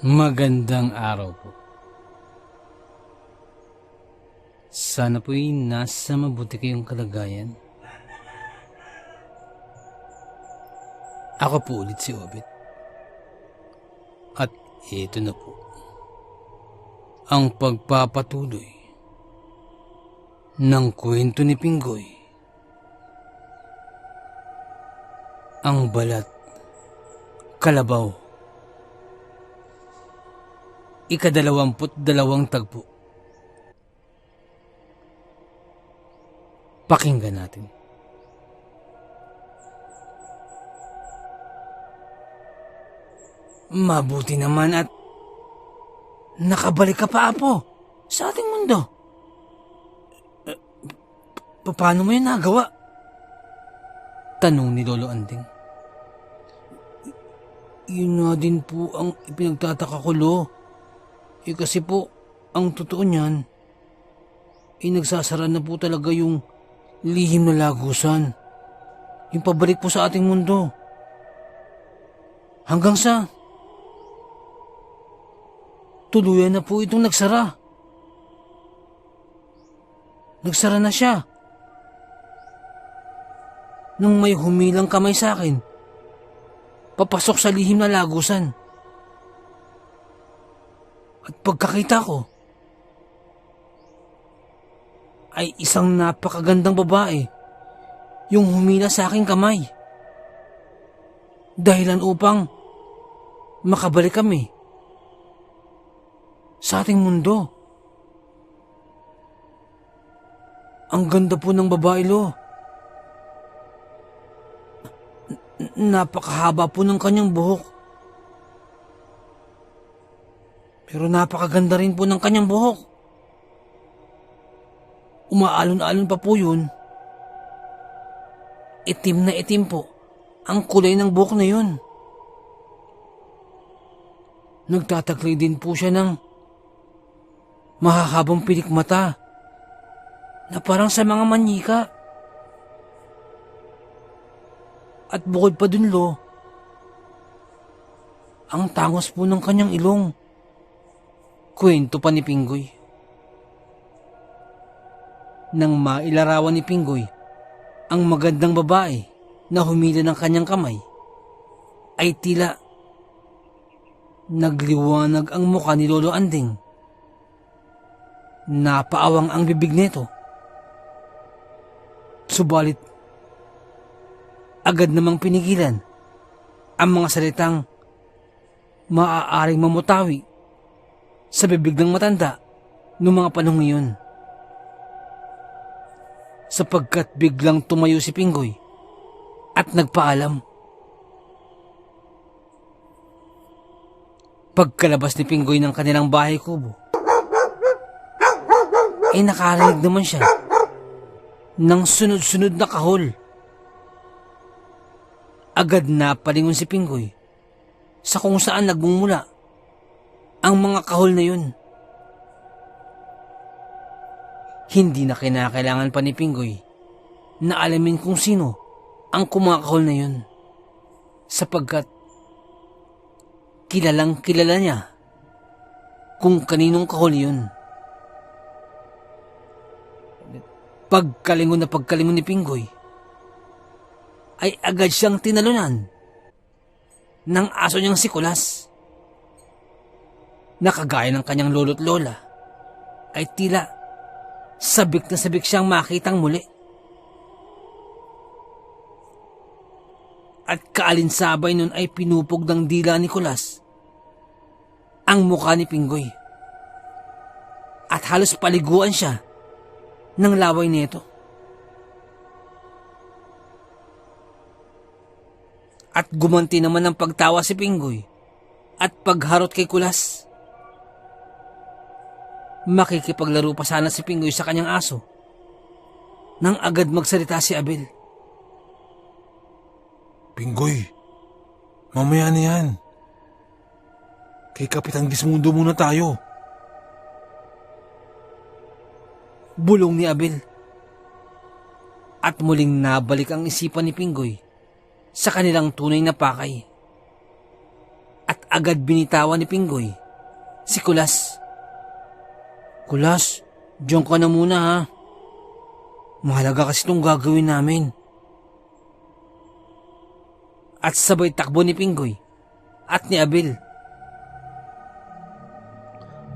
Magandang araw po. Sana po'y nasa mabuti kayong kalagayan. Ako po ulit si Obit. At ito na po ang pagpapatuloy ng kwento ni Pinggoy. Ang Balat Kalabaw. 22 tagpo. Pakinggan natin. Mabuti naman at nakabalik ka pa, Apo, sa ating mundo. Paano mo yun nagawa? Tanong ni Lolo Anding. Yun nga din po ang ipinagtataka ko, Lo. Kasi po, ang totoo niyan, nagsasara na po talaga yung lihim na lagusan. Yung pabalik po sa ating mundo. Hanggang sa tuluyan na po itong nagsara. Nagsara na siya. Nung may humilang kamay sa akin, papasok sa lihim na lagusan. At pagkakita ko, ay isang napakagandang babae yung humila sa aking kamay. Dahilan upang makabalik kami sa ating mundo. Ang ganda po ng babae, Lo. Napakahaba po ng kanyang buhok. Pero napakaganda rin po ng kanyang buhok. Umaalon-alon pa po yun. Itim na itim po ang kulay ng buhok na yun. Nagtataglay din po siya ng mahahabang pilik mata na parang sa mga manyika. At bukod pa dun, Lo, ang tangos po ng kanyang ilong. Kwento pa ni Pinggoy. Nang mailarawan ni Pinggoy ang magandang babae na humila ng kanyang kamay, ay tila nagliwanag ang mukha ni Lolo Anding. Napaawang ang bibig nito. Subalit, agad namang pinigilan ang mga salitang maaaring mamutawi sa bibig ng matanda noong mga panahong iyon. Sapagkat biglang tumayo si Pinggoy at nagpaalam. Pagkalabas ni Pinggoy ng kanilang bahay kubo, nakarinig naman siya ng sunod-sunod na kahol. Agad na palingon si Pinggoy sa kung saan nagmumula ang mga kahol na yun. Hindi na kinakailangan pa ni Pinggoy na alamin kung sino ang kumakahol na yun, sapagkat kilalang kilala niya kung kaninong kahol yun. Pagkalingon ni Pinggoy, ay agad siyang tinalunan ng aso niyang si Kulas. Nakagaya ng kanyang lolo't lola, ay tila sabik na sabik siyang makitang muli. At kaalinsabay nun ay pinupog ng dila ni Kulas ang mukha ni Pinggoy. At halos paliguan siya ng laway nito. At gumanti naman ng pagtawa si Pinggoy at pagharot kay Kulas. Makikipaglaro pa sana si Pinggoy sa kanyang aso nang agad magsalita si Abel. Pinggoy, mamaya na yan. Kay Kapitan Gismundo muna tayo. Bulong ni Abel. At muling nabalik ang isipan ni Pinggoy sa kanilang tunay na pakay. At Agad binitawan ni Pinggoy si Kulas. Kulas, diyan ka na muna ha. Mahalaga kasi itong gagawin namin. At sabay takbo ni Pinggoy at ni Abel.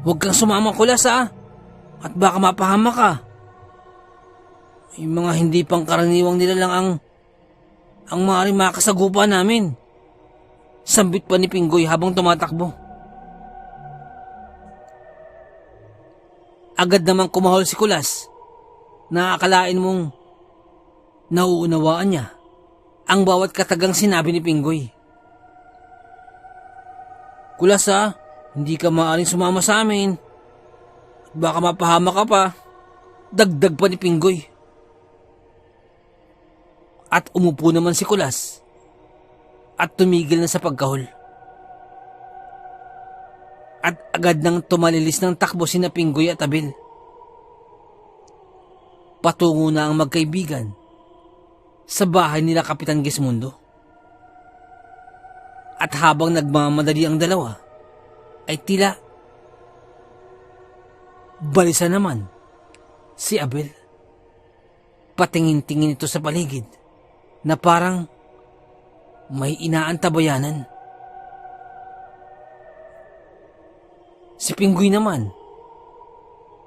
Huwag kang sumama, Kulas ha. At baka mapahama ka. Yung mga hindi pangkaraniwang nila lang ang maaaring makasagupa namin. Sambit pa ni Pinggoy habang tumatakbo. Agad namang kumahol si Kulas. Naakalain mong nauunawaan niya ang bawat katagang sinabi ni Pinggoy. Kulas ha, hindi ka maaaring sumama sa amin. Baka mapahama ka pa. Dagdag pa ni Pinggoy. At umupo naman si Kulas at tumigil na sa pagkahol. At agad nang tumalilis ng takbo sina Pinggoy at Abel. Patungo na ang magkaibigan sa bahay nila Kapitan Gismundo. At habang nagmamadali ang dalawa, ay tila balisa naman si Abel. Patingin-tingin ito sa paligid na parang may inaantabayanan. Si Pinggoy naman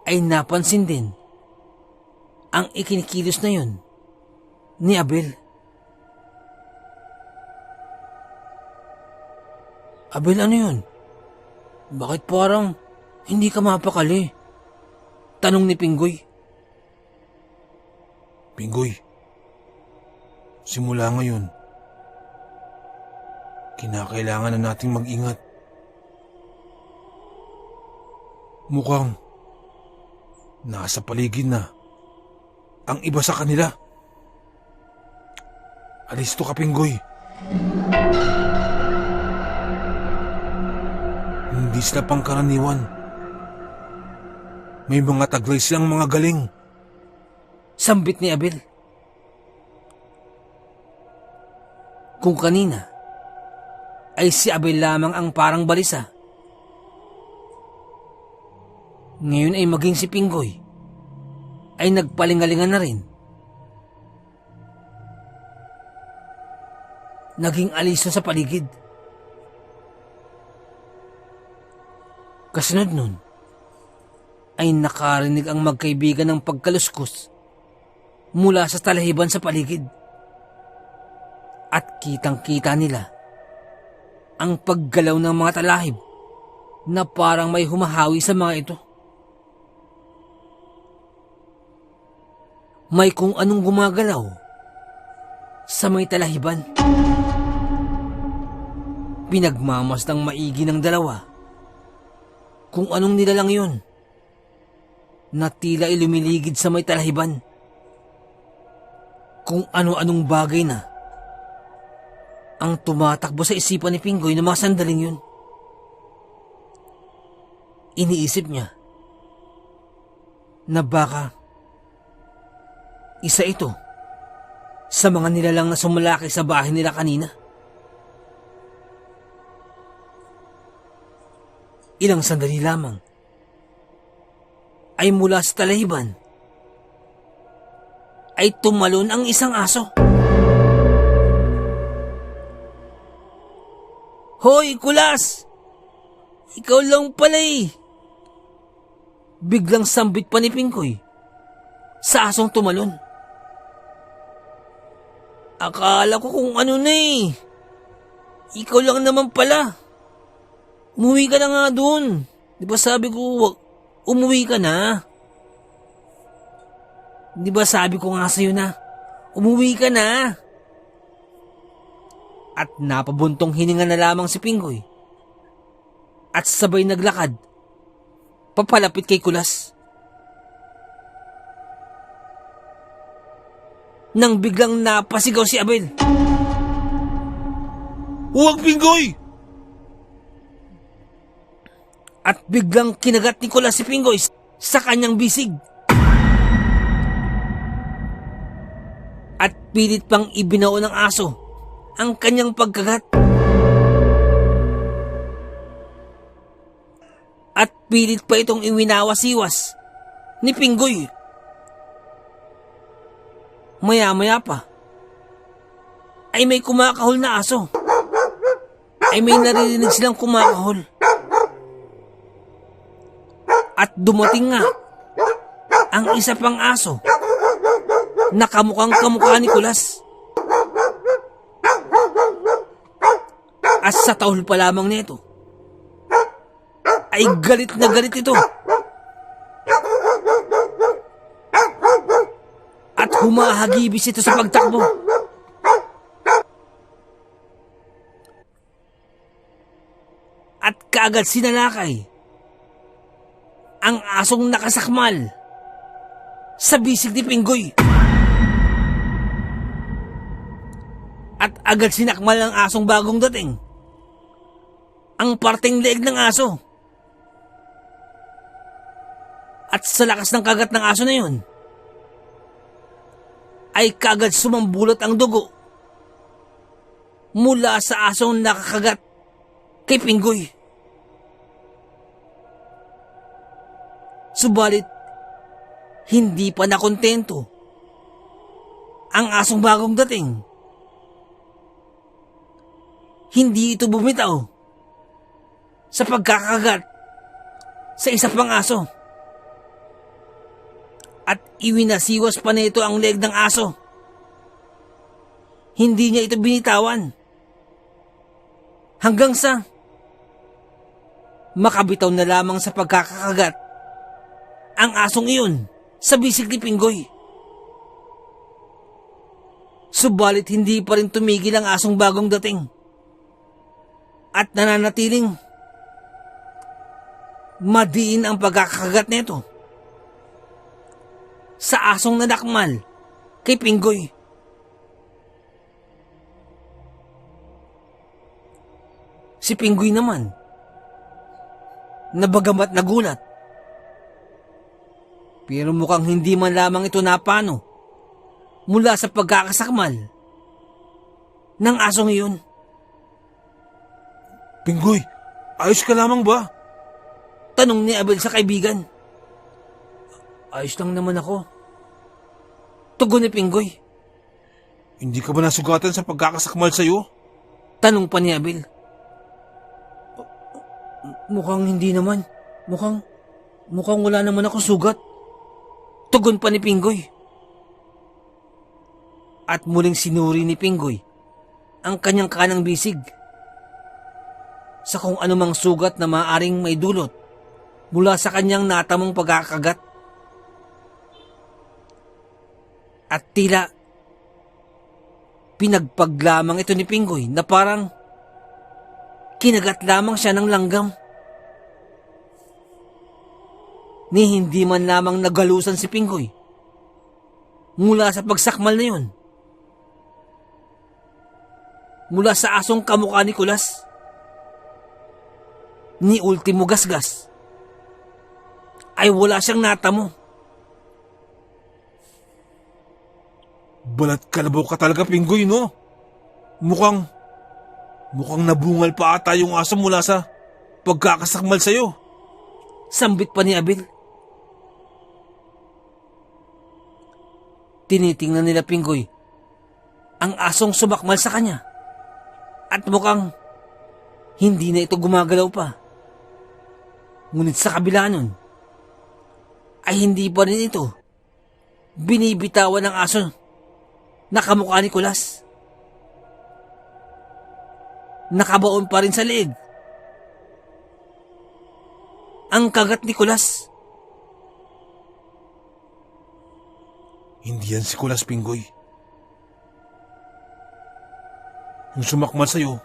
ay napansin din ang ikinikilos na yun ni Abel. Abel, ano yun? Bakit parang hindi ka mapakali? Tanong ni Pinggoy. Pinggoy, simula ngayon, kinakailangan na nating mag-ingat. Mukhang nasa paligid na ang iba sa kanila. Alisto ka, Pinggoy. Hindi sila pangkaraniwan. May mga taglay silang mga galing. Sambit ni Abel. Kung kanina ay si Abel lamang ang parang balisa, ngayon ay maging si Pinggoy ay nagpalingalingan na rin. Naging aliso sa paligid. Kasunod nun ay nakarinig ang magkaibigan ng pagkaluskos mula sa talahiban sa paligid. At kitang-kita nila ang paggalaw ng mga talahib na parang may humahawi sa mga ito. May kung anong gumagalaw sa may talahiban. Pinagmamastang maigi ng dalawa kung anong nilalang yun na tila ilumiligid sa may talahiban. Kung ano-anong bagay na ang tumatakbo sa isipan ni Pinggoy na mga sandaling yun. Iniisip niya na baka isa ito sa mga nilalang na sumalaki sa bahay nila kanina. Ilang sandali lamang ay mula sa talahiban ay tumalon ang isang aso. Hoy, Kulas! Ikaw lang pala eh! Biglang sambit pa ni Pinggoy sa asong tumalon. Akala ko kung ano na eh. Ikaw lang naman pala. Umuwi ka na nga dun. Di ba sabi ko, umuwi ka na? Di ba sabi ko nga sa'yo na, umuwi ka na? At napabuntong hininga na lamang si Pinggoy. At sabay naglakad, papalapit kay Kulas. Nang biglang napasigaw si Abel. Huwag, Pinggoy! At biglang kinagat ni Kulas si Pinggoy sa kanyang bisig. At pilit pang ibinao ng aso ang kanyang pagkagat. pilit pa itong iwinawas-iwas ni Pinggoy. Maya-maya pa ay may kumakahol na aso. Ay may naririnig silang kumakahol. At dumating nga ang isa pang aso na kamukhang kamukha ni Kulas. At sa tahol pa lamang nito ay galit na galit ito. At humahagibis ito sa pagtakbo. At kaagad sinalakay ang asong nakasakmal sa bisig ni Pinggoy. At agad sinakmal ng asong bagong dating ang parteng leeg ng aso. At sa lakas ng kagat ng aso na yun, ay kaagad sumambulot ang dugo mula sa asong nakakagat kay Pinggoy. Subalit, hindi pa nakontento ang asong bagong dating. Hindi ito bumitaw sa pagkakagat sa isa pang aso. At iwinasiwas pa nito ang leg ng aso. Hindi niya ito binitawan. Hanggang sa makabitaw na lamang sa pagkakagat ang asong iyon sa bisig ni Pinggoy. Subalit hindi pa rin tumigil ang asong bagong dating. At nananatiling madiin ang pagkakagat nito sa asong nadakmal kay Pinggoy. Si Pinggoy naman, nabagamat nagulat, pero mukhang hindi man lamang ito napano mula sa pagkakasakmal ng asong iyon. Pinggoy, ayos ka lamang ba? Tanong ni Abel sa kaibigan. Ayos lang naman ako. Tugon ni Pinggoy. Hindi ka ba nasugatan sa pagkakasakmal sa'yo? Tanong pa ni Abel. Mukhang hindi naman. Mukhang wala naman ako sugat. Tugon pa ni Pinggoy. At muling sinuri ni Pinggoy ang kanyang kanang bisig sa kung anumang sugat na maaaring may dulot mula sa kanyang natamong pagkakagat. At tila pinagpaglamang ito ni Pinggoy na parang kinagat lamang siya ng langgam. Ni hindi man lamang nagalusan si Pinggoy mula sa pagsakmal na yun. Mula sa asong kamukha ni Kulas, ni Ultimo Gasgas, ay wala siyang natamo. Balat kalabaw ka talaga, Pinggoy, no? Mukhang nabungal pa ata yung aso mula sa pagkakasakmal sa'yo. Sambit pa ni Abel. Tinitingnan nila Pinggoy ang asong sumakmal sa kanya at mukhang hindi na ito gumagalaw pa. Ngunit sa kabila nun, ay hindi pa rin ito binibitawan ng aso na kamukha ni Kulas. Nakabaon pa rin sa leeg ang kagat ni Kulas. Hindi yan si Kulas, Pinggoy. Yung sumakmal sa'yo,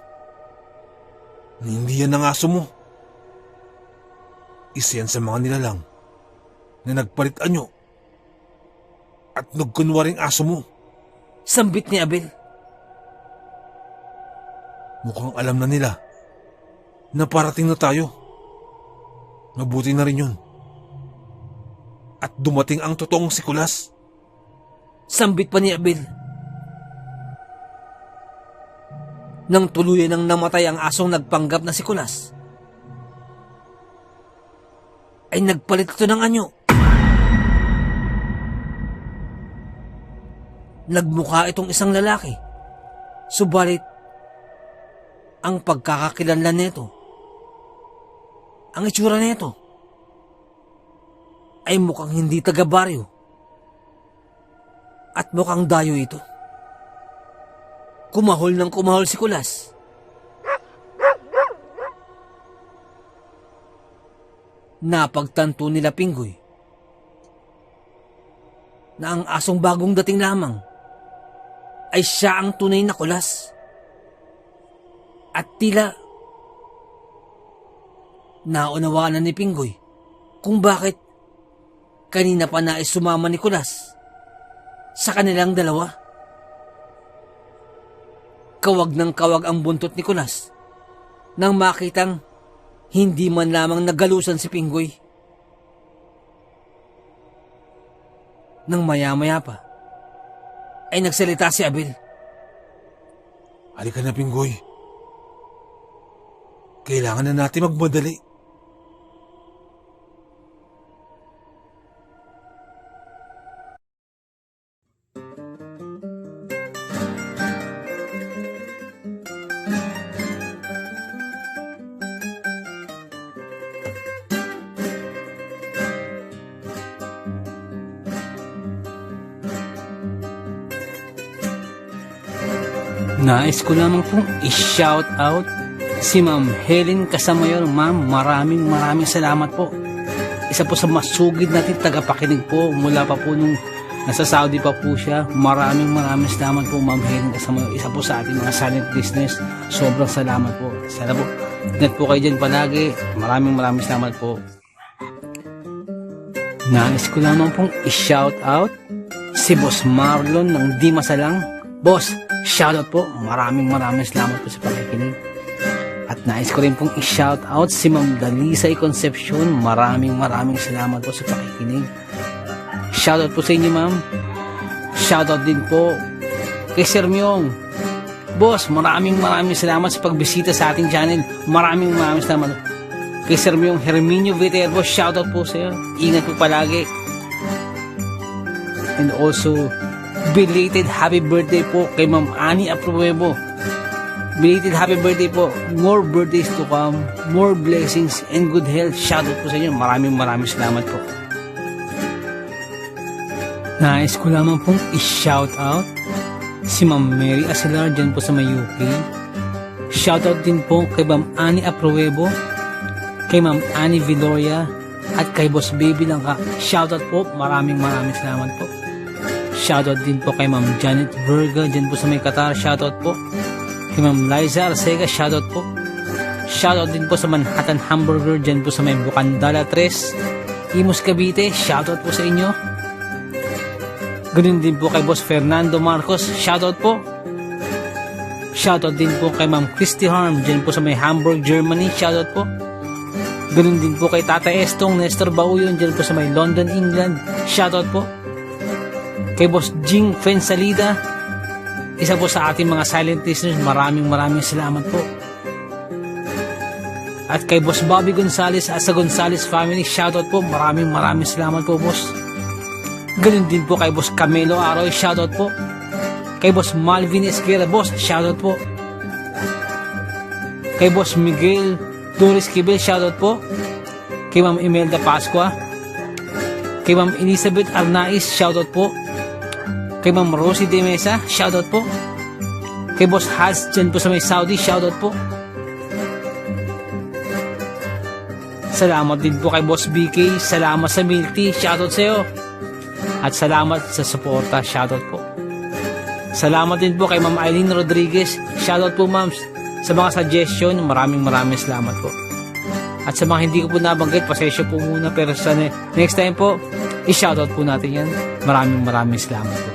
hindi yan ang aso mo. Isa yan sa mga nilalang na nagpalit anyo at nagkunwaring aso mo. Sambit ni Abel. Mukhang alam na nila na parating na tayo. Mabuti na rin yun. At dumating ang totoong si Kulas. Sambit pa ni Abel. Nang tuluyan ang namatay ang asong nagpanggap na si Kulas, ay nagpalit ito ng anyo. Nagmukha itong isang lalaki. Subalit, ang pagkakakilanlan nito, ang itsura nito, ay mukhang hindi taga-baryo at mukhang dayo ito. Kumahol ng kumahol si Kulas. Napagtanto nila Pinggoy na ang asong bagong dating lamang ay siya ang tunay na Kulas. At tila naunawaan na ni Pinggoy kung bakit kanina pa nais sumama ni Kulas sa kanilang dalawa. Kawag ng kawag ang buntot ni Kulas nang makitang hindi man lamang nagalusan si Pinggoy. Nang maya-maya pa ay nagsalita si Abel. Halika na, Pinggoy. Kailangan na natin magmadali. Nais ko lamang pong i-shout out si Ma'am Helen Casamayor. Ma'am, maraming salamat po. Isa po sa masugid natin tagapakinig po mula pa po nung nasa Saudi pa po siya. Maraming salamat po, Ma'am Helen Casamayor. Isa po sa ating mga silent listeners. Sobrang salamat po. Sana po, net po kayo dyan palagi. Maraming salamat po. Nais ko lamang pong i-shout out si Boss Marlon ng Di Masalang. Boss, shoutout po. Maraming salamat po sa pakikinig. At nais ko rin pong i-shout out si Ma'am Dalisay Concepcion. Maraming salamat po sa pakikinig. Shoutout po sa inyo, Ma'am. Shoutout din po kay Sir Myong. Boss, maraming salamat sa pagbisita sa ating channel. Maraming salamat. Kay Sir Myong Herminio Viterbo, shoutout po sa iyo. Ingat po palagi. And also, belated happy birthday po kay Ma'am Annie Apruebo. Belated happy birthday po. More birthdays to come. More blessings and good health. Shoutout po sa inyo. Maraming salamat po. Nais ko lamang pong i-shout out si Ma'am Mary Asilar dyan po sa may UK. Shoutout din po kay Ma'am Annie Apruebo, kay Ma'am Annie Viloria, at kay Boss Baby Langka. Shoutout po. Maraming salamat po. Shoutout din po kay Ma'am Janet Verga dyan po sa may Qatar. Shoutout po kay Ma'am Liza Arcega. Shoutout po. Shoutout din po sa Manhattan Hamburger dyan po sa may Bukandala 3, Imus Cavite. Shoutout po sa inyo. Ganun din po kay Boss Fernando Marcos. Shoutout po. Shoutout din po kay Ma'am Christy Harm dyan po sa may Hamburg, Germany. Shoutout po. Ganun din po kay Tata Estong Nestor Bauyon dyan po sa may London, England. Shoutout po. Kay Boss Jing Fensalida, isa po sa ating mga silent listeners. Maraming salamat po. At kay Boss Bobby Gonzales at sa Gonzales family, shoutout po. Maraming salamat po, Boss. Ganun din po kay Boss Camelo Aroy, shoutout po. Kay Boss Malvin Esquera, Boss, shoutout po. Kay Boss Miguel Doris Kibel, shoutout po. Kay Ma'am Imelda Pascua, kay Ma'am Elizabeth Arnaiz, shoutout po. Kay Ma'am Rosie De Mesa, shoutout po. Kay Boss Haz dyan po sa may Saudi, shoutout po. Salamat din po kay Boss BK. Salamat sa milk tea, shoutout sa iyo. At salamat sa suporta, shoutout po. Salamat din po kay Ma'am Eileen Rodriguez. Shoutout po, Ma'ams. Sa mga suggestion, maraming salamat po. At sa mga hindi ko po nabanggit, pasensya po muna. Pero sa next time po, i-shoutout po natin yan. Maraming salamat po.